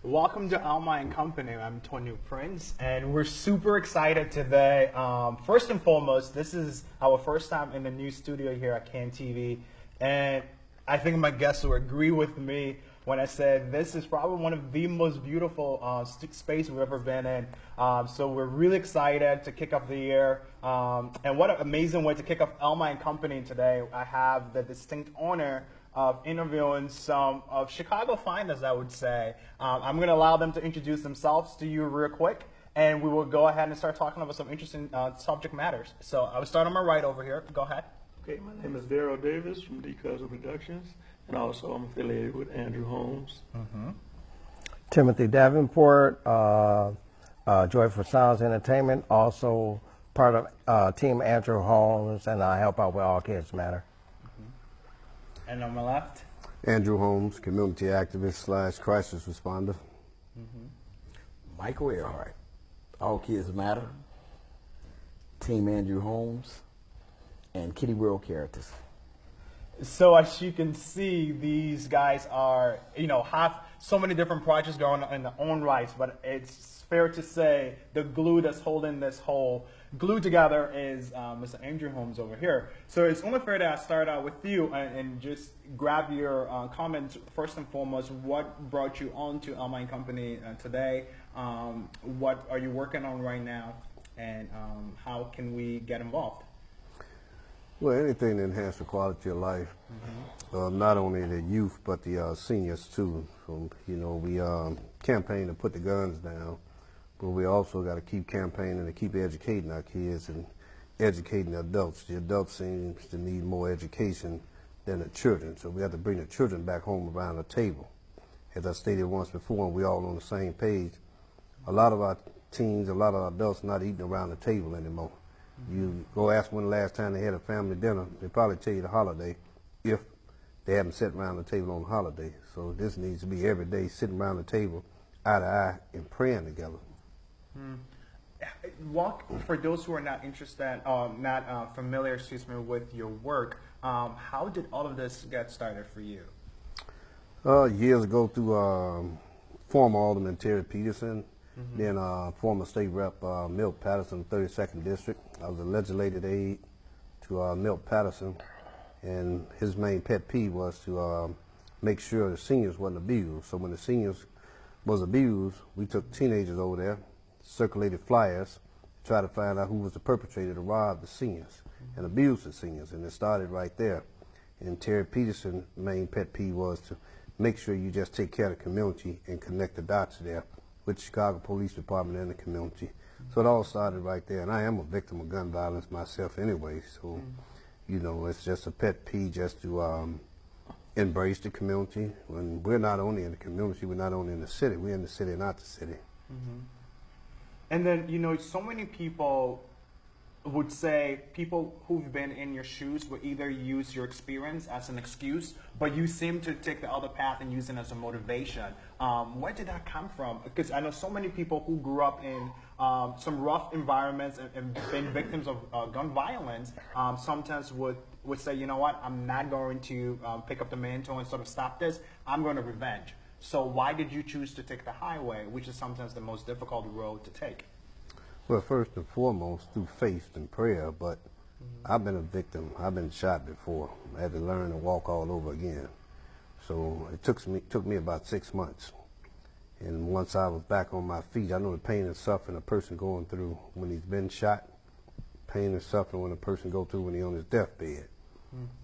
Welcome to Elma and Company. I'm Tony Prince, and we're super excited today. First and foremost, this is our first time in the new studio here at Can TV, and I think my guests will agree with me when I said this is probably one of the most beautiful space we've ever been in. So we're really excited to kick off the year, and what an amazing way to kick off Elma and Company today. I have the distinct honor of interviewing some of Chicago finest, I would say. I'm going to allow them to introduce themselves to you real quick, and we will go ahead and start talking about some interesting subject matters. So I will start on my right over here. Go ahead. Okay, my name is Daryl Davis from D Cousin Productions, and also I'm affiliated with Andrew Holmes. Timothy Davenport, Joyful Sounds Entertainment, also part of Team Andrew Holmes, and I help out with All Kids Matter. And on my left? Andrew Holmes, community activist / crisis responder. Michael Earhart, All Kids Matter, Team Andrew Holmes, and Kitty World Characters. So as you can see, these guys are, have so many different projects going on in their own rights, but it's fair to say the glue that's holding this whole glue together is Mr. Andrew Holmes over here. So it's only fair that I start out with you and just grab your comments first and foremost. What brought you on to Elma & Company today? What are you working on right now? And how can we get involved? Well, anything to enhance the quality of life, not only the youth but the seniors too. So, we campaign to put the guns down, but we also got to keep campaigning to keep educating our kids and educating the adults. The adults seem to need more education than the children, so we have to bring the children back home around the table. As I stated once before, and we all on the same page, a lot of our teens, a lot of our adults not eating around the table anymore. You go ask when the last time they had a family dinner, they probably tell you the holiday if they haven't sat around the table on holiday. So this needs to be every day sitting around the table, eye to eye, and praying together. Walk, for those who are not interested, not familiar, with your work, how did all of this get started for you? Years ago through former Alderman Terry Peterson, then former state rep Milt Patterson, 32nd District. I was a legislative aide to Milt Patterson, and his main pet peeve was to make sure the seniors wasn't abused. So when the seniors was abused, we took teenagers over there, circulated flyers, try to find out who was the perpetrator to rob the seniors and abuse the seniors, and it started right there. And Terry Peterson's main pet peeve was to make sure you just take care of the community and connect the dots there with the Chicago Police Department and the community. So it all started right there, and I am a victim of gun violence myself anyway, so it's just a pet peeve just to embrace the community. When we're not only in the community, we're not only in the city, we're in the city, not the city. And then, so many people would say people who've been in your shoes would either use your experience as an excuse, but you seem to take the other path and use it as a motivation. Where did that come from? Because I know so many people who grew up in some rough environments and been victims of gun violence sometimes would say, you know what, I'm not going to pick up the mantle and sort of stop this. I'm going to revenge. So why did you choose to take the highway, which is sometimes the most difficult road to take? Well, first and foremost, through faith and prayer, but I've been a victim. I've been shot before. I had to learn to walk all over again. So it took me about 6 months. And once I was back on my feet, I know the pain and suffering a person going through when he's been shot, pain and suffering when a person go through when he's on his deathbed.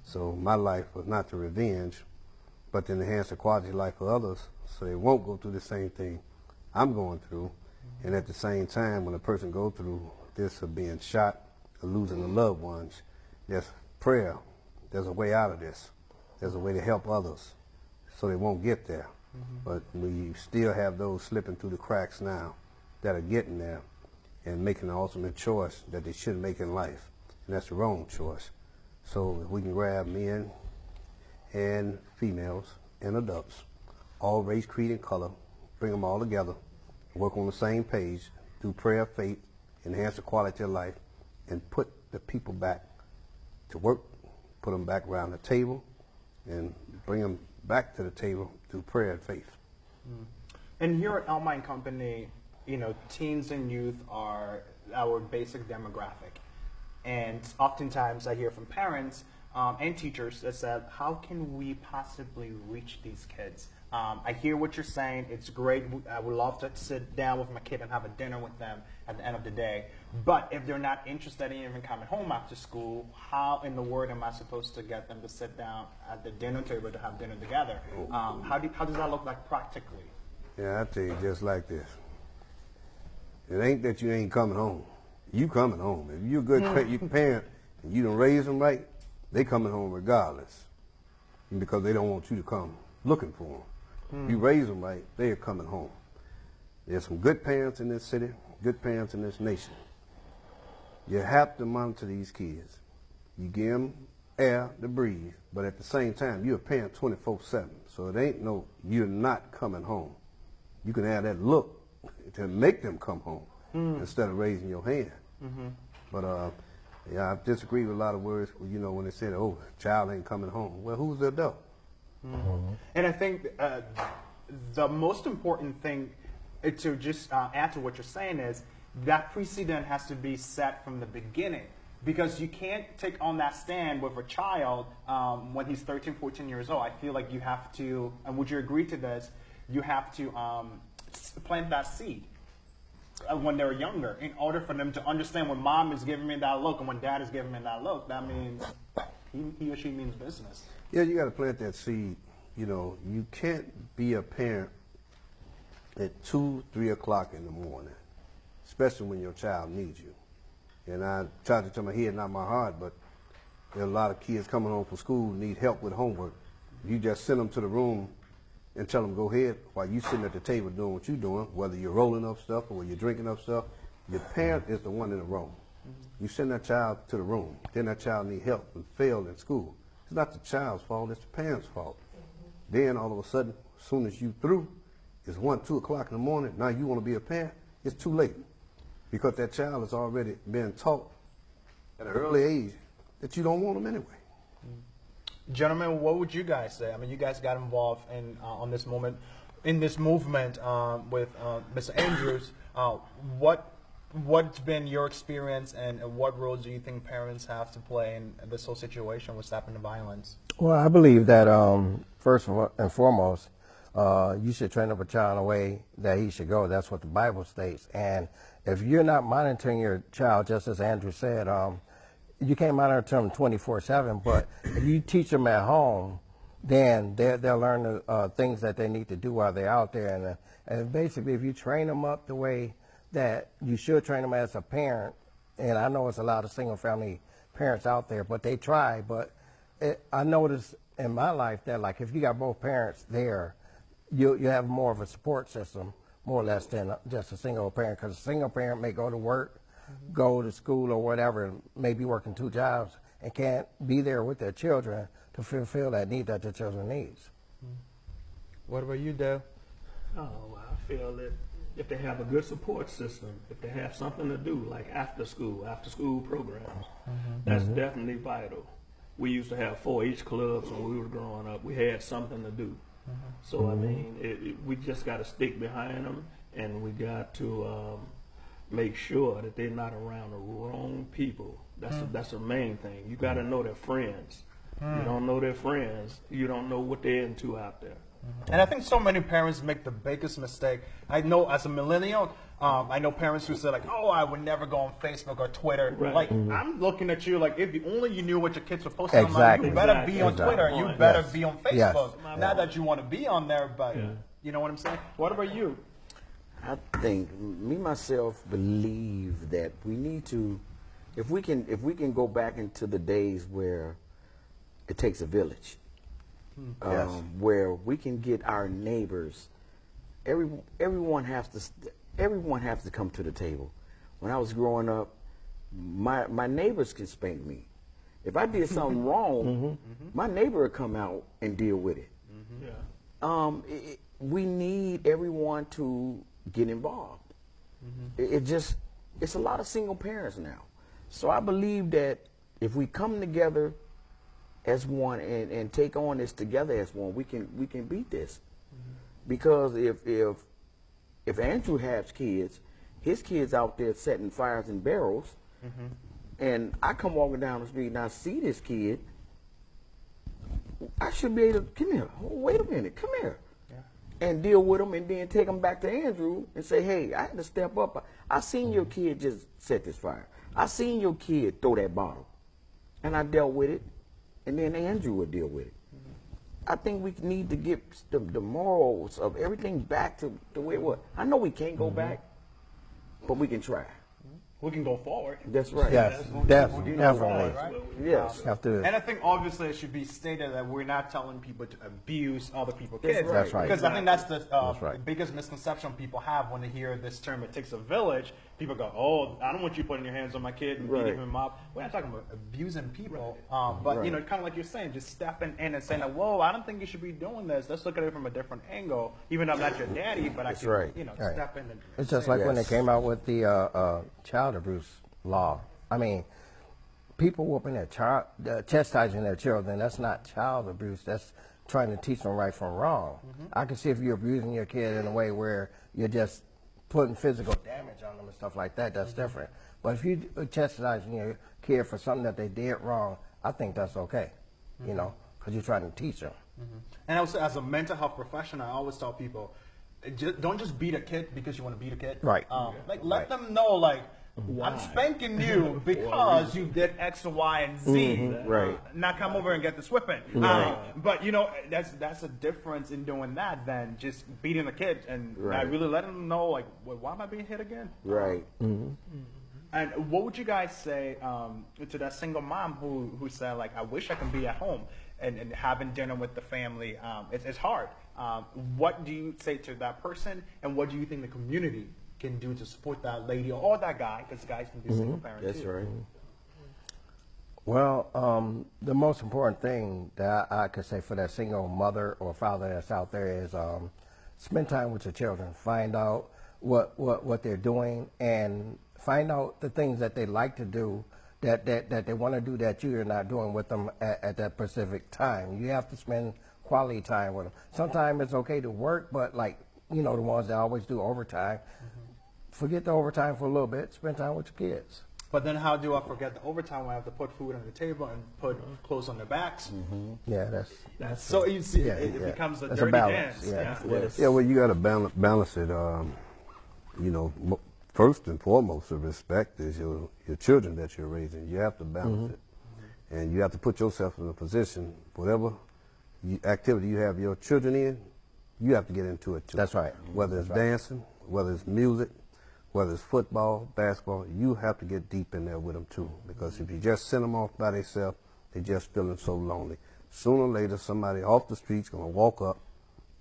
So my life was not to revenge, but to enhance the quality of life for others so they won't go through the same thing I'm going through. And at the same time, when a person goes through this of being shot or losing a loved ones, there's prayer. There's a way out of this. There's a way to help others so they won't get there. But we still have those slipping through the cracks now that are getting there and making the ultimate choice that they shouldn't make in life. And that's the wrong choice. So if we can grab men and females and adults, all race, creed, and color, bring them all together, work on the same page through prayer, faith, enhance the quality of life, and put the people back to work, put them back around the table, and bring them back to the table through prayer and faith. And here at Elma and Company, you know, teens and youth are our basic demographic. And oftentimes I hear from parents and teachers that said, how can we possibly reach these kids? I hear what you're saying. It's great. I would love to sit down with my kid and have a dinner with them at the end of the day. But if they're not interested in even coming home after school, how in the world am I supposed to get them to sit down at the dinner table to have dinner together? How does that look like practically? Yeah, I tell you just like this. It ain't that you ain't coming home. You coming home. If you're a good parent and you don't raise them right, they coming home regardless, because they don't want you to come looking for them. You raise them right, they are coming home. There's some good parents in this city, good parents in this nation. You have to monitor these kids. You give them air to breathe, but at the same time, you're a parent 24/7. So it ain't no, you're not coming home. You can have that look to make them come home instead of raising your hand. But yeah, I disagree with a lot of words, you know, when they said, oh, child ain't coming home. Well, who's the adult? And I think the most important thing to just add to what you're saying is that precedent has to be set from the beginning, because you can't take on that stand with a child when he's 13, 14 years old. I feel like you have to, and would you agree to this, you have to plant that seed when they're younger in order for them to understand when mom is giving me that look and when dad is giving me that look, that means he or she means business. Yeah, you got to plant that seed. You know, you can't be a parent at 2, 3 o'clock in the morning, especially when your child needs you. And I try to tell my head, not my heart, but there are a lot of kids coming home from school who need help with homework. You just send them to the room and tell them go ahead while you sitting at the table doing what you're doing, whether you're rolling up stuff or you're drinking up stuff. Your parent is the one in the room. You send that child to the room, then that child need help and failed in school. It's not the child's fault, it's the parent's fault. Then all of a sudden, as soon as you through, it's 1, 2 o'clock in the morning, now you want to be a parent, it's too late. Because that child has already been taught at an early age that you don't want them anyway. Gentlemen, what would you guys say? I mean, you guys got involved in in this movement with Mr. Andrews. What's been your experience, and what roles do you think parents have to play in this whole situation with stopping the violence? Well, I believe that first and foremost, you should train up a child in a way that he should go. That's what the Bible states. And if you're not monitoring your child, just as Andrew said, you can't monitor them 24/7. But if you teach them at home, then they'll learn the things that they need to do while they're out there. And basically, if you train them up the way that you should train them as a parent, and I know it's a lot of single family parents out there, but they try. But I noticed in my life that, like, if you got both parents there, you have more of a support system, more or less, than just a single parent. Because a single parent may go to work, go to school or whatever, may be working 2 jobs and can't be there with their children to fulfill that need that their children needs. What about you, Dale? Oh, I feel that if they have a good support system, if they have something to do, like after school programs, that's definitely vital. We used to have 4-H clubs when we were growing up. We had something to do. So, I mean, we just got to stick behind them, and we got to make sure that they're not around the wrong people. That's the main thing. You got to know their friends. You don't know their friends, you don't know what they're into out there. And I think so many parents make the biggest mistake. I know as a millennial, I know parents who say like, oh, I would never go on Facebook or Twitter. Right. Like, I'm looking at you like, if only you knew what your kids were posting Exactly. online, you better be on Twitter, you better be on Facebook. Yes. Not that you want to be on there, but you know what I'm saying? What about you? I think me myself believe that we need to, if we can go back into the days where it takes a village, where we can get our neighbors. Everyone has to come to the table. When I was growing up, my neighbors can spank me. If I did something wrong, my neighbor would come out and deal with it. We need everyone to get involved. It's a lot of single parents now. So I believe that if we come together as one and take on this together as one, we can beat this. Because if if Andrew has kids, his kids out there setting fires in barrels, and I come walking down the street and I see this kid, I should be able to, come here, wait a minute, come here. And deal with him, and then take him back to Andrew and say, hey, I had to step up. I seen your kid just set this fire. I seen your kid throw that bottle. And I dealt with it, and then Andrew would deal with it. I think we need to get the morals of everything back to the way it was. I know we can't go back, but we can try. We can go forward. That's right. Yes, definitely. Right? Yes. Have to. And I think obviously it should be stated that we're not telling people to abuse other people's kids. That's right. Because I think that's the right. biggest misconception people have when they hear this term, it takes a village. People go, oh, I don't want you putting your hands on my kid and beating him up. We're not talking about abusing people. But, you know, kind of like you're saying, just stepping in and saying, whoa, I don't think you should be doing this. Let's look at it from a different angle. Even though I'm not your daddy, but I can, you know, step in and It's just like when they came out with the child abuse law. I mean, people whooping their child, chastising their children, that's not child abuse. That's trying to teach them right from wrong. I can see if you're abusing your kid in a way where you're just putting physical damage on them and stuff like that, that's different. But if you chastising your kid for something that they did wrong, I think that's okay, you know, because you're trying to teach them. And also, as a mental health professional, I always tell people, don't just beat a kid because you want to beat a kid. Right. Like, let them know, like, I'm spanking you because you did X, Y, and Z. Right. Not come over and get this whipping. But you know, that's a difference in doing that than just beating the kid and not really letting them know, like, why am I being hit again? Right. And what would you guys say to that single mom who said, like, I wish I could be at home and having dinner with the family? It's hard. What do you say to that person, and what do you think the community can do to support that lady or that guy, because guys can be single parents That's too. right. Well, the most important thing that I could say for that single mother or father that's out there is spend time with your children. Find out what they're doing, and find out the things that they like to do that they want to do that you're not doing with them at that specific time. You have to spend quality time with them. Sometimes it's okay to work, but like, you know, the ones that always do overtime, forget the overtime for a little bit, spend time with your kids. But then how do I forget the overtime when I have to put food on the table and put clothes on their backs? Yeah, that's So you see, Yeah, it yeah. becomes a That's dirty a balance. dance. Yeah, well, you got to balance it. You know, first and foremost, the respect is your children that you're raising. You have to balance it, and you have to put yourself in a position, whatever activity you have your children in, you have to get into it too. That's right. Whether it's dancing, whether it's music, whether it's football, basketball, you have to get deep in there with them too. Because if you just send them off by themselves, they're just feeling so lonely. Sooner or later, somebody off the street's going to walk up,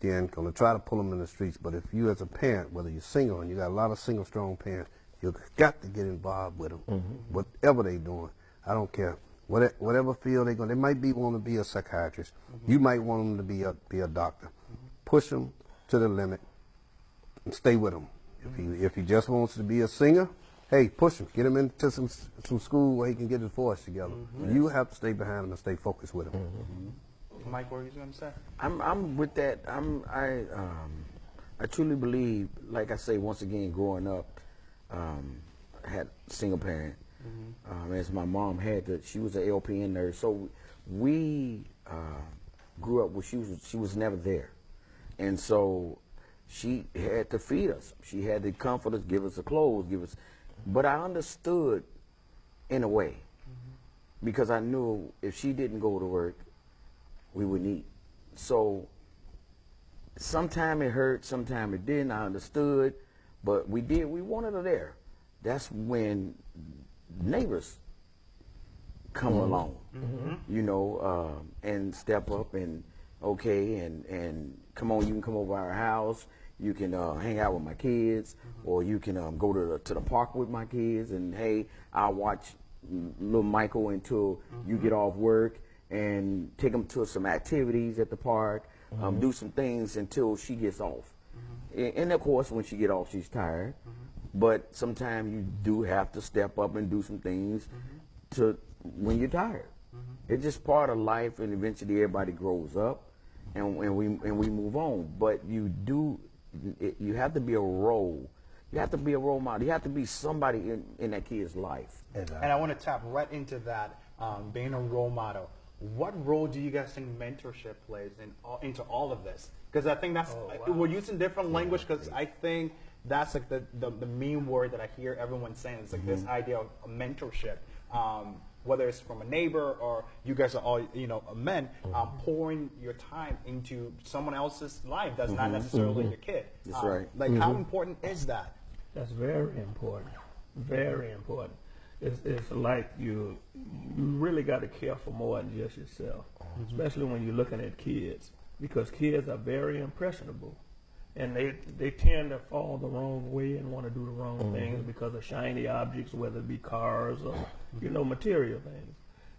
then going to try to pull them in the streets. But if you as a parent, whether you're single, and you got a lot of single strong parents, you've got to get involved with them. Whatever they're doing, I don't care. Whatever field they're going, they might want to be a psychiatrist. You might want them to be a doctor. Push them to the limit and stay with them. If he just wants to be a singer, hey, push him. Get him into some school where he can get his voice together. You have to stay behind him and stay focused with him. Mike, what were you going to say? I'm with that. I truly believe, like I say, once again, growing up, I had a single parent. As my mom she was an LPN nurse, so we grew up where she was never there, and so she had to feed us. She had to comfort us, give us the clothes, But I understood in a way, because I knew if she didn't go to work, we wouldn't eat. So sometime it hurt, sometime it didn't. I understood, but we wanted her there. That's when neighbors come along, you know, and step up and and come on, you can come over our house. You can hang out with my kids, or you can go to the park with my kids, and hey, I'll watch little Michael until you get off work, and take him to some activities at the park, do some things until she gets off. And of course, when she get off, she's tired. But sometimes you do have to step up and do some things to when you're tired. It's just part of life, and eventually everybody grows up, and we move on. But you you have to be a role. You have to be a role model. You have to be somebody in that kid's life. And I want to tap right into that, being a role model. What role do you guys think mentorship plays into all of this? Because I think that's, we're using different language, because I think that's like the main word that I hear everyone saying. It's like this idea of mentorship. Whether it's from a neighbor or you guys are all, men, pouring your time into someone else's life that's not necessarily your kid. That's right. Like, how important is that? That's very important. Very important. It's like you really got to care for more than just yourself, especially when you're looking at kids, because kids are very impressionable, and they tend to fall the wrong way and want to do the wrong things because of shiny objects, whether it be cars or material things.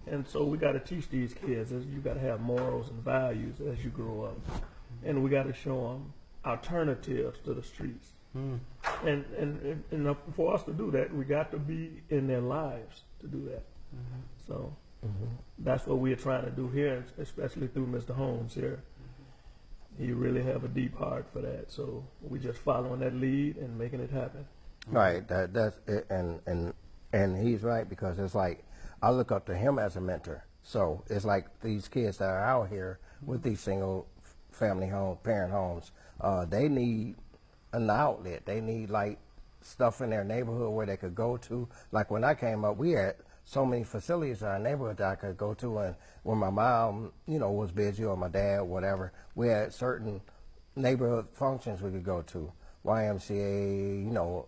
And so we got to teach these kids that you got to have morals and values as you grow up, and we got to show them alternatives to the streets. And for us to do that, we got to be in their lives to do that. So that's what we're trying to do here, especially through Mr. Holmes here. He really have a deep heart for that. So we just following that lead and making it happen. Right. That's it. And he's right, because it's like I look up to him as a mentor. So it's like these kids that are out here with these single family parent homes, they need an outlet. They need like stuff in their neighborhood where they could go to. Like when I came up, we had so many facilities in our neighborhood that I could go to, and when my mom, was busy, or my dad, whatever, we had certain neighborhood functions we could go to, YMCA,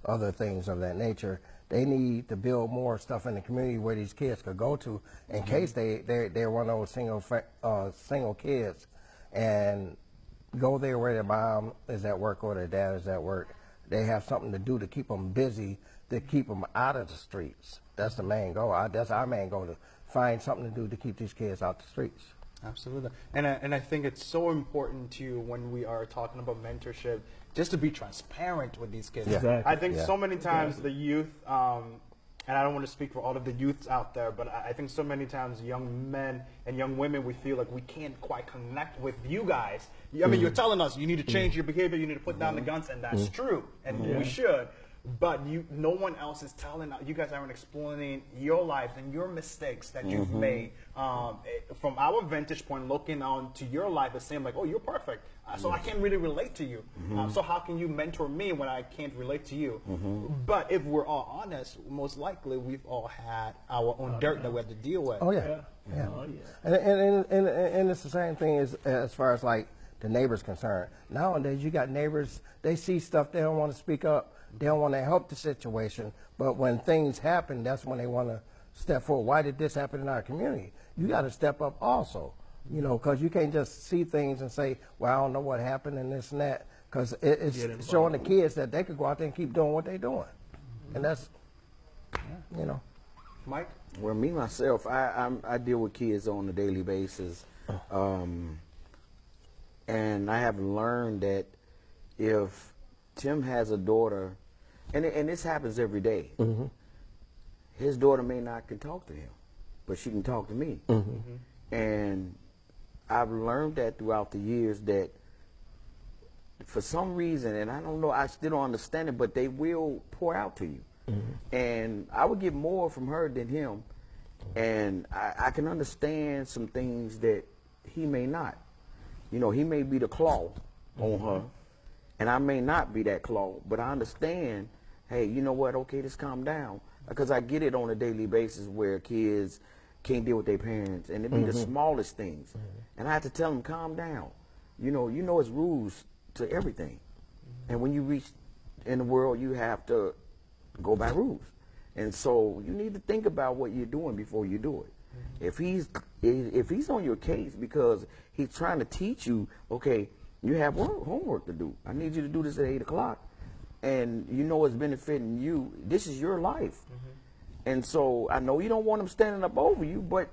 other things of that nature. They need to build more stuff in the community where these kids could go to in case they're one of those single kids, and go there where their mom is at work or their dad is at work. They have something to do to keep them busy, to keep them out of the streets. That's the main goal. That's our main goal, to find something to do to keep these kids out the streets. Absolutely. And I think it's so important to, when we are talking about mentorship, just to be transparent with these kids. Yeah. Exactly. I think so many times the youth, and I don't want to speak for all of the youths out there, but I think so many times young men and young women, we feel like we can't quite connect with you guys. I mean, you're telling us you need to change your behavior, you need to put down the guns, and that's true, and we should. But no one else is telling, you guys aren't explaining your life and your mistakes that you've made. From our vantage point, looking on to your life, it seems like, oh, you're perfect. So I can't really relate to you. So how can you mentor me when I can't relate to you? But if we're all honest, most likely we've all had our own dirt that we have to deal with. Oh yeah, yeah. Oh, yeah. And it's the same thing as far as like the neighbors concerned. Nowadays, you got neighbors, they see stuff, they don't want to speak up. They don't want to help the situation, but when things happen, that's when they want to step forward. Why did this happen in our community? You got to step up also, because you can't just see things and say, well, I don't know what happened and this and that, because it's showing the kids that they could go out there and keep doing what they're doing. And that's, Mike? Well, me, myself, I deal with kids on a daily basis, and I have learned that if Tim has a daughter, and this happens every day. His daughter may not can talk to him, but she can talk to me. And I've learned that throughout the years that for some reason, and I don't know, I still don't understand it, but they will pour out to you. And I would get more from her than him, and I can understand some things that he may not. He may be the claw on her, and I may not be that claw, but I understand, hey, you know what, okay, just calm down. Because I get it on a daily basis where kids can't deal with their parents, and it be the smallest things. And I have to tell them, calm down. You know it's rules to everything. And when you reach in the world, you have to go by rules. And so you need to think about what you're doing before you do it. If he's on your case because he's trying to teach you, okay, you have homework to do. I need you to do this at 8 o'clock. And it's benefiting you. This is your life. And so I know you don't want them standing up over you, but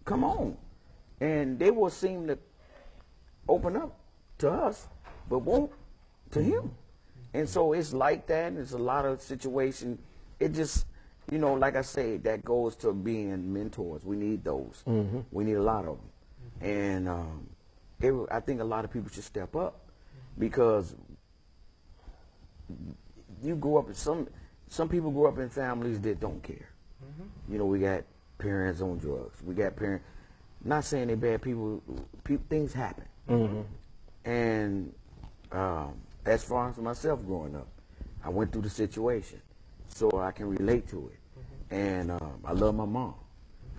come on. And they will seem to open up to us, but won't to him. And so it's like that. There's a lot of situations. It just, like I say, that goes to being mentors. We need those. We need a lot of them. And I think a lot of people should step up, because you grow up in some people grow up in families that don't care. You know, we got parents on drugs. We got parents. Not saying they're bad people. Things happen. And as far as myself growing up, I went through the situation, so I can relate to it. And I love my mom.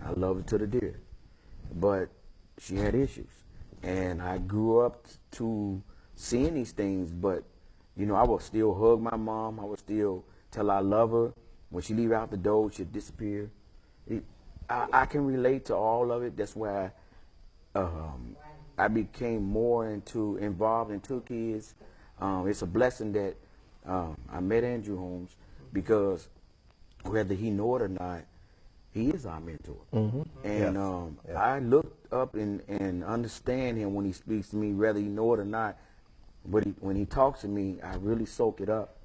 I love her to the death. But she had issues, and I grew up to seeing these things. But you know, I would still hug my mom. I would still tell her I love her. When she leave out the door, she'd disappear. I can relate to all of it. That's why I became more involved into kids. It's a blessing that I met Andrew Holmes, because whether he know it or not, he is our mentor. And I look up and understand him when he speaks to me, whether he know it or not. But when he talks to me, I really soak it up,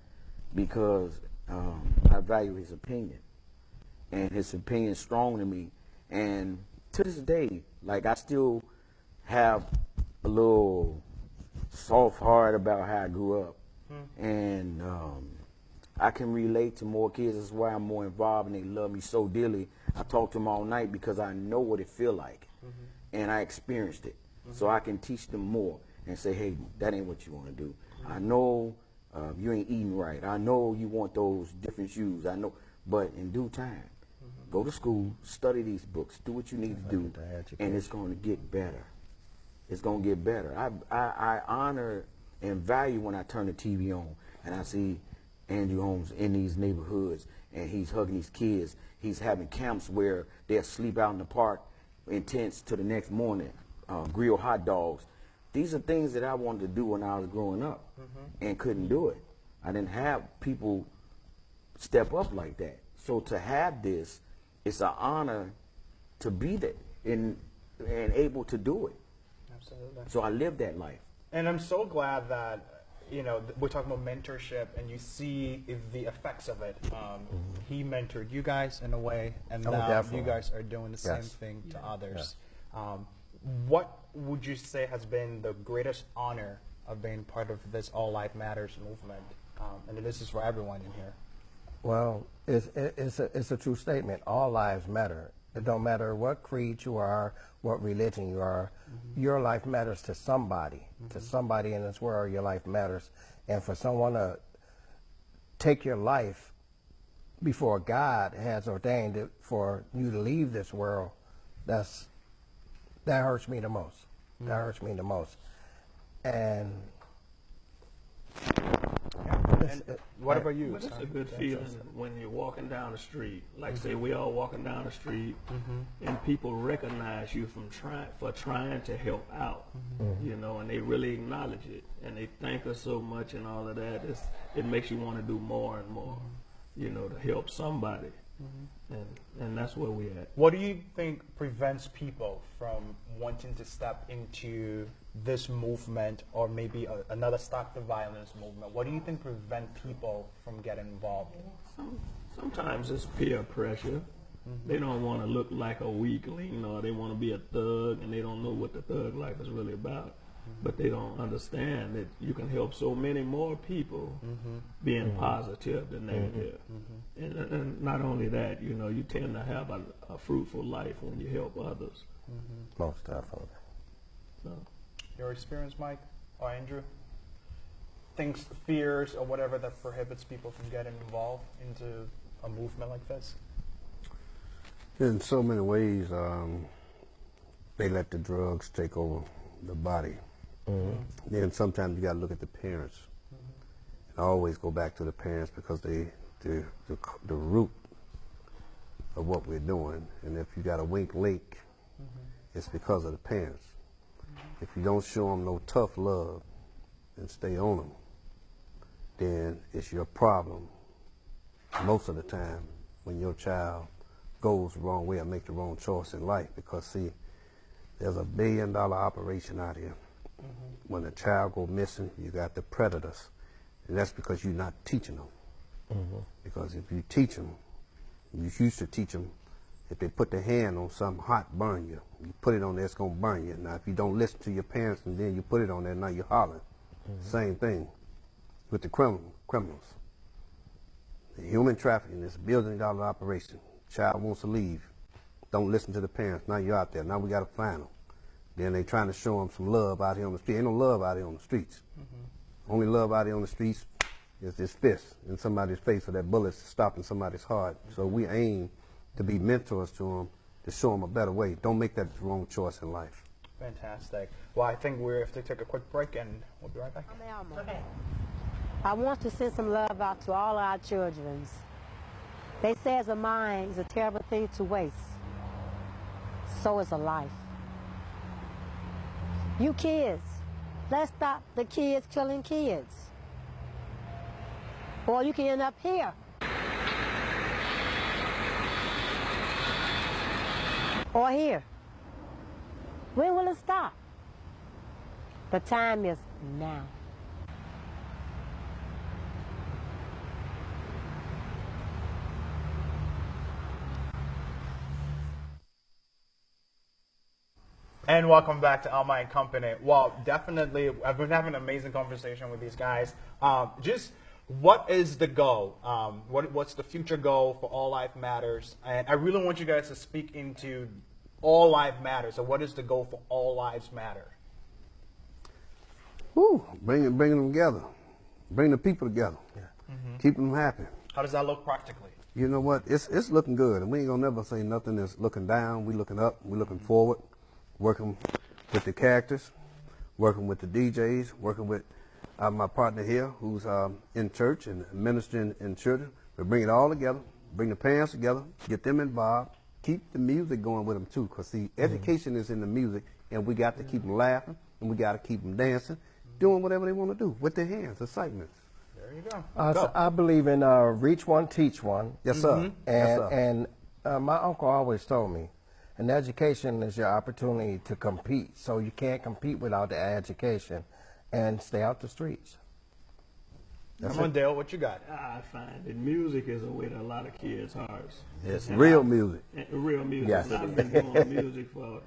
because I value his opinion. And his opinion is strong to me. And to this day, like, I still have a little soft heart about how I grew up. And I can relate to more kids. That's why I'm more involved, and they love me so dearly. I talk to them all night because I know what it feel like. And I experienced it. So I can teach them more and say, hey, that ain't what you want to do. I know you ain't eating right. I know you want those different shoes. I know. But in due time, go to school, study these books, do what you need to do, and it's going to get better. It's going to get better. I honor and value when I turn the TV on and I see Andrew Holmes in these neighborhoods, and he's hugging these kids. He's having camps where they'll sleep out in the park in tents till the next morning, grill hot dogs. These are things that I wanted to do when I was growing up and couldn't do it. I didn't have people step up like that. So to have this, it's an honor to be there and able to do it. Absolutely. So I lived that life. And I'm so glad that, you know, we're talking about mentorship, and you see the effects of it. He mentored you guys in a way, and now definitely. you guys are doing the same Yes. thing to others. What would you say has been the greatest honor of being part of this All Life Matters movement? And this is for everyone in here. Well, it's a true statement. All lives matter. It don't matter what creed you are, what religion you are. Your life matters to somebody. To somebody in this world, your life matters. And for someone to take your life before God has ordained it for you to leave this world, that hurts me the most. That hurts me the most. And what about you? But it's a good feeling when you're walking down the street. Like say we all walking down the street, and people recognize you for trying to help out. You know, and they really acknowledge it, and they thank us so much and all of that. It makes you want to do more and more. You know, to help somebody, and that's where we at. What do you think prevents people from wanting to step into this movement, or maybe another Stop the Violence movement? What do you think prevent people from getting involved? Sometimes it's peer pressure. They don't want to look like a weakling, or they want to be a thug, and they don't know what the thug life is really about. But they don't understand that you can help so many more people being positive than negative. And not only that, you know, you tend to have a fruitful life when you help others. most definitely. So. Your experience, Mike or Andrew? Things, fears, or whatever that prohibits people from getting involved into a movement like this? In so many ways, they let the drugs take over the body. Then sometimes you got to look at the parents. And I always go back to the parents because the root of what we're doing. And if you got a weak link, it's because of the parents. If you don't show them no tough love and stay on them, then it's your problem most of the time when your child goes the wrong way or make the wrong choice in life. Because see, there's $1 billion operation out here. When a child go missing, you got the predators, and that's because you're not teaching them. Because if you teach them, you used to teach them, if they put their hand on something hot, burn you. You put it on there, it's gonna burn you. Now, if you don't listen to your parents and then you put it on there, now you're hollering. Same thing with the criminals. Human trafficking is a billion-dollar operation. Child wants to leave. Don't listen to the parents. Now you're out there. Now we got to find them. Then they trying to show them some love out here on the street. Ain't no love out here on the streets. Only love out here on the streets is this fist in somebody's face, or that bullet's stopping somebody's heart. So we aim to be mentors to them, to show them a better way. Don't make that the wrong choice in life. Fantastic. Well, I think we have to take a quick break, and we'll be right back. I'm Elma. Okay. I want to send some love out to all our children. They say as a mind is a terrible thing to waste. So is a life. You kids, let's stop the kids killing kids. Or you can end up here. Or here. When will it stop? The time is now. And welcome back to Elma and Company. Well, definitely, I've been having an amazing conversation with these guys. Just what is the goal? What's the future goal for All Life Matters? And I really want you guys to speak into All Life Matters. So what is the goal for All Lives Matter? Woo, bring them together. Bring the people together. Yeah. Keep them happy. How does that look practically? You know what? It's looking good, and we ain't gonna never say nothing that's looking down. We looking up. We looking forward. Working with the characters, working with the DJs, working with my partner here who's in church and ministering in children. We bring it all together, bring the parents together, get them involved, keep the music going with them too, because the education is in the music, and we got to keep them laughing, and we got to keep them dancing, doing whatever they want to do with their hands, excitements. There you go. So I believe in reach one, teach one. Yes, sir. Yes, sir. And my uncle always told me, and education is your opportunity to compete. So you can't compete without the education, and stay out the streets. Come on, Dale, what you got? I find that music is a way to a lot of kids' hearts. Yes, real music. Real music. Yes. I've been doing music for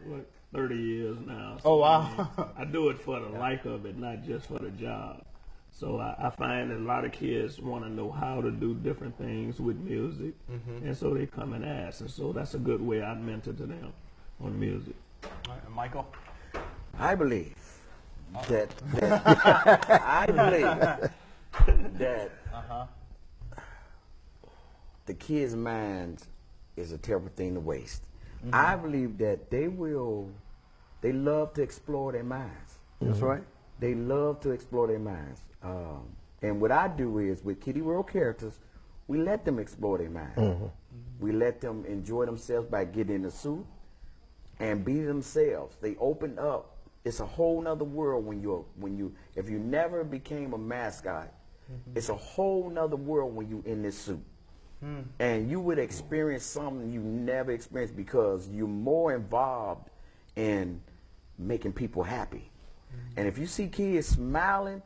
30 years now. So Oh, wow. I do it for the like of it, not just for the job. So I find that a lot of kids want to know how to do different things with music, and so they come and ask. And so that's a good way I mentor to them on music. All right, Michael? I believe that I believe that the kids' minds is a terrible thing to waste. I believe that they love to explore their minds. That's right. They love to explore their minds. And what I do is, with Kitty World characters, we let them explore their minds. We let them enjoy themselves by getting in a suit and be themselves. They open up. It's a whole nother world if you never became a mascot, it's a whole nother world when you in this suit. And you would experience something you never experienced because you're more involved in making people happy. And if you see kids smiling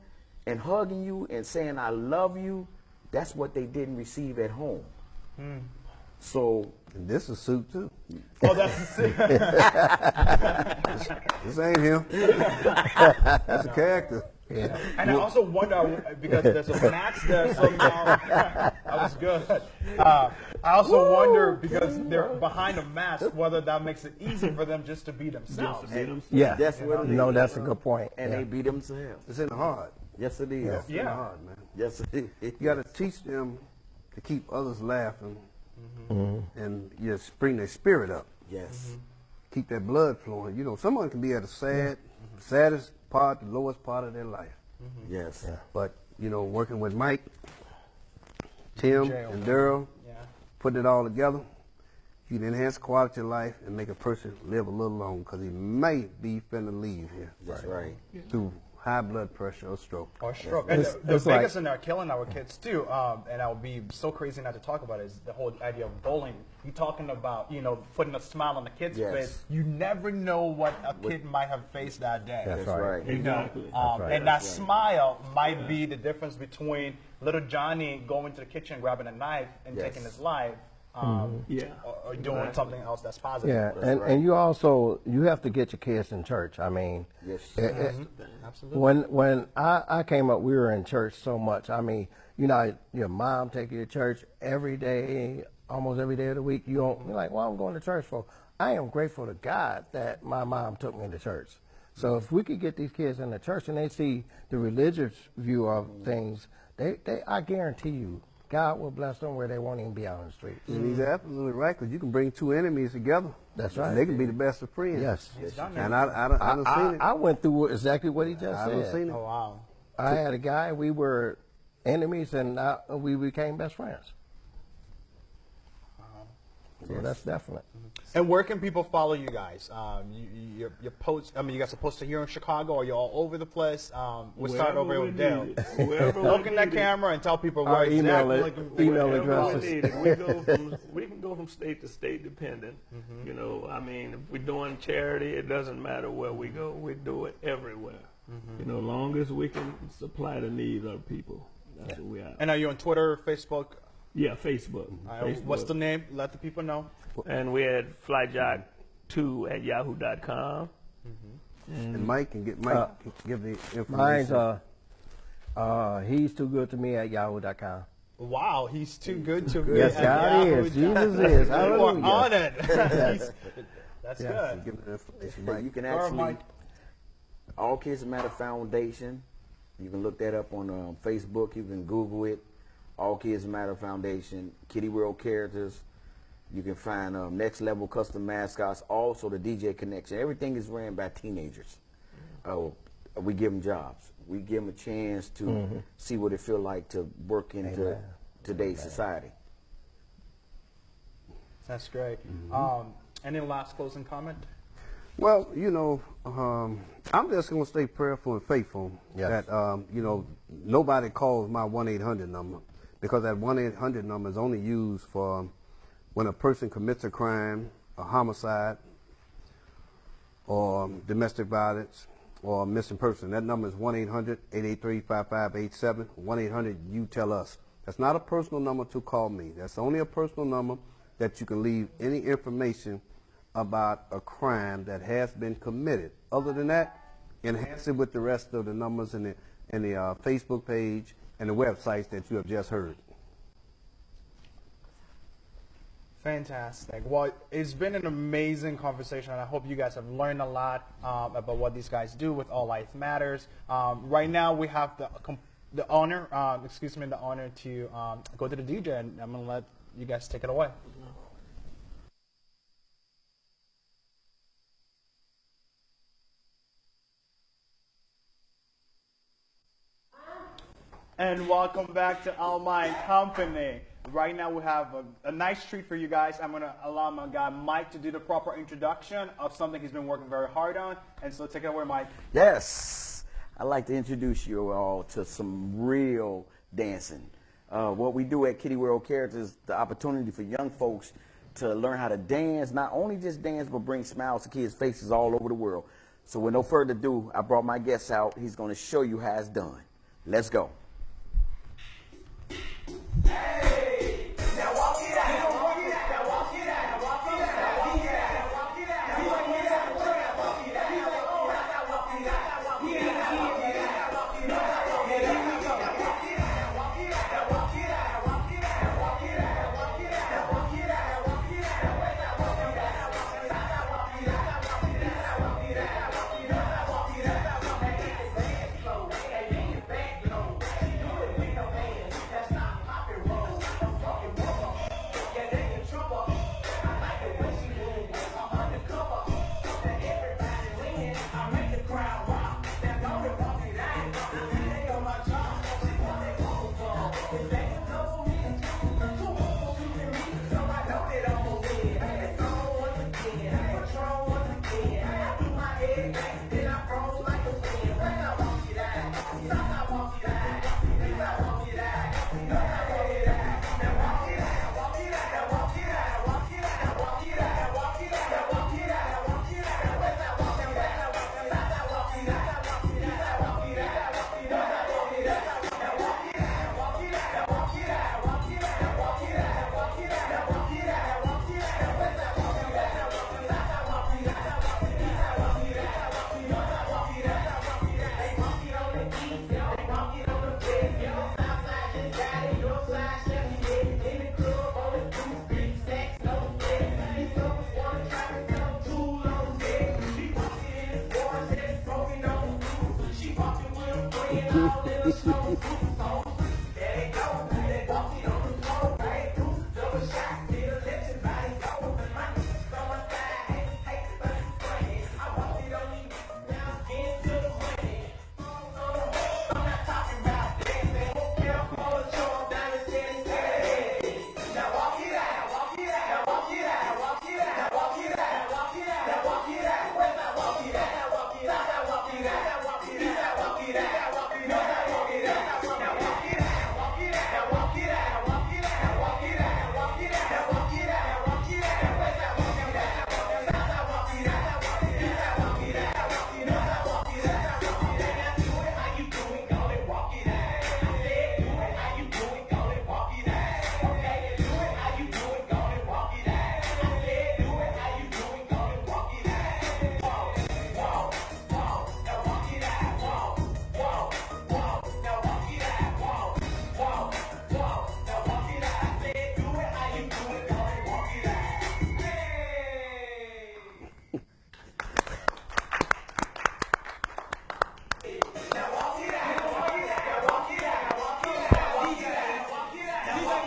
and hugging you and saying, I love you, that's what they didn't receive at home. So, and this is suit too. Oh, that's the This ain't him. That's a character. Yeah. And I also wonder, because there's a max there somehow. That was good. I also wonder, because they're behind a mask, whether that makes it easy for them just to be themselves. Yeah. that's what it No, is. that's a good point. And they be themselves. It's in the heart. Yes, it is. It's in the Yeah. heart, man. Yes, it is. You got to teach them to keep others laughing, and just bring their spirit up. Yes. Keep that blood flowing. You know, someone can be at a saddest part, the lowest part of their life. Yes. Yeah. But, you know, working with Mike, Tim, Jail. and Daryl, Yeah. putting it all together, you can enhance quality of life and make a person live a little longer, because he may be finna leave here That's right. through high blood pressure or stroke. Or stroke. And the it's biggest like- thing that are killing our kids too, and I would be so crazy not to talk about it, is the whole idea of bullying. You talking about, putting a smile on the kid's Yes. face. You never know what a kid might have faced that day. That's That's right. right. You know? Exactly. right. And that smile might be the difference between little Johnny going to the kitchen, grabbing a knife, and Yes. taking his life, Yeah. or doing Exactly. something else that's positive. Yeah, That's and, right. and you also you have to get your kids in church. I mean, Yes. Absolutely. when I came up, we were in church so much. I mean, you know, your mom take you to church every day, almost every day of the week. You're like, well, I'm going to church for. I am grateful to God that my mom took me to church. So if we could get these kids in the church and they see the religious view of things, I guarantee you, God will bless them where they won't even be out on the streets. And he's absolutely right, because you can bring two enemies together. That's right. And they can be the best of friends. Yes. He's done And that. I done seen it. I went through exactly what he just I done said. seen it. Oh wow. I had a guy, we were enemies, and we became best friends. So that's definite. And where can people follow you guys? Your post. I mean, you guys are posted here in Chicago, or you're all over the place. We'll start over here with Dale. Look in that camera and tell people Our where email exactly. email Wherever addresses. we need it. We can go from state to state dependent. You know, I mean, if we're doing charity, it doesn't matter where we go. We do it everywhere. You know, long as we can supply the needs of people. That's what we are. And are you on Twitter, Facebook? Yeah, Facebook. What's Facebook. the name? Let the people know. And we had flyjock2@yahoo.com. And Mike can give the information. Mine's he's too good to me at yahoo.com. Wow, he's too good to me. Yes, at God Yahoo. is. Jesus is. You are Hallelujah. on it. That's good. Give the information, Yeah, Mike. you can All right, actually, Mike. All Kids Matter Foundation. You can look that up on Facebook. You can Google it. All Kids Matter Foundation. Kitty World Characters. You can find Next Level Custom Mascots. Also the DJ Connection. Everything is ran by teenagers. We give them jobs. We give them a chance to see what it feels like to work into today's society. That's great. Any last closing comment? Well, you know, I'm just going to stay prayerful and faithful Yes. that, you know, nobody calls my 1-800 number, because that 1-800 number is only used for when a person commits a crime, a homicide, or domestic violence, or a missing person. That number is 1-800-883-5587, 1-800-YOU-TELL-US. That's not a personal number to call me. That's only a personal number that you can leave any information about a crime that has been committed. Other than that, enhance it with the rest of the numbers in the Facebook page and the websites that you have just heard. Fantastic. Well, it's been an amazing conversation, and I hope you guys have learned a lot about what these guys do with All Life Matters. Right now, we have the honor to go to the DJ, and I'm going to let you guys take it away. And welcome back to Elma and Company. Right now we have a nice treat for you guys. I'm going to allow my guy Mike to do the proper introduction of something he's been working very hard on. And so take it away, Mike. Yes, I'd like to introduce you all to some real dancing. What we do at Kitty World Characters is the opportunity for young folks to learn how to dance, not only just dance, but bring smiles to kids' faces all over the world. So with no further ado, I brought my guest out. He's going to show you how it's done. Let's go.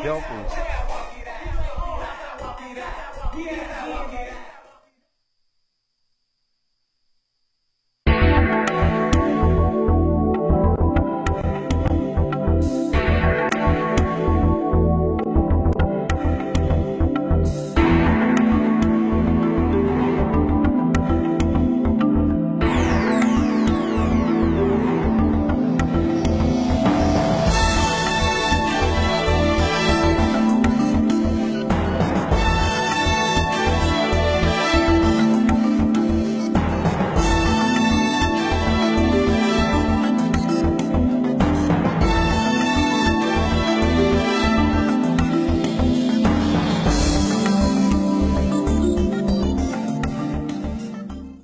helping.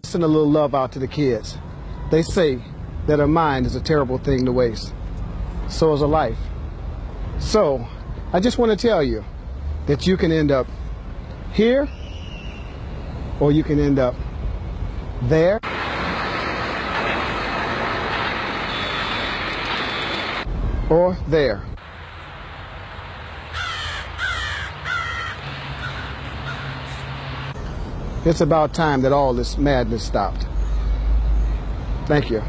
Send a little love out to the kids. They say that a mind is a terrible thing to waste. So is a life. So I just want to tell you that you can end up here or you can end up there. Or there. It's about time that all this madness stopped. Thank you.